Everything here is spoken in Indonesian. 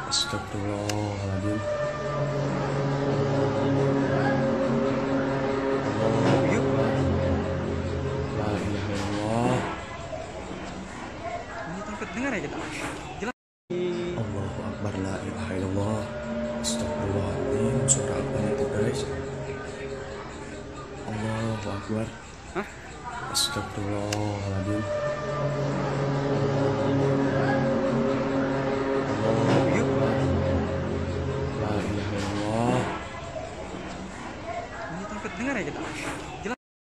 Astagfirullahaladzim. Yuk. La ilaha illallah. Ini takut dengar ya kita. Jelas. Allahu Akbar. La ilaha illallah. Astagfirullahaladzim. Suara apa itu guys? Allahu Akbar. Hah? Astagfirullahaladzim.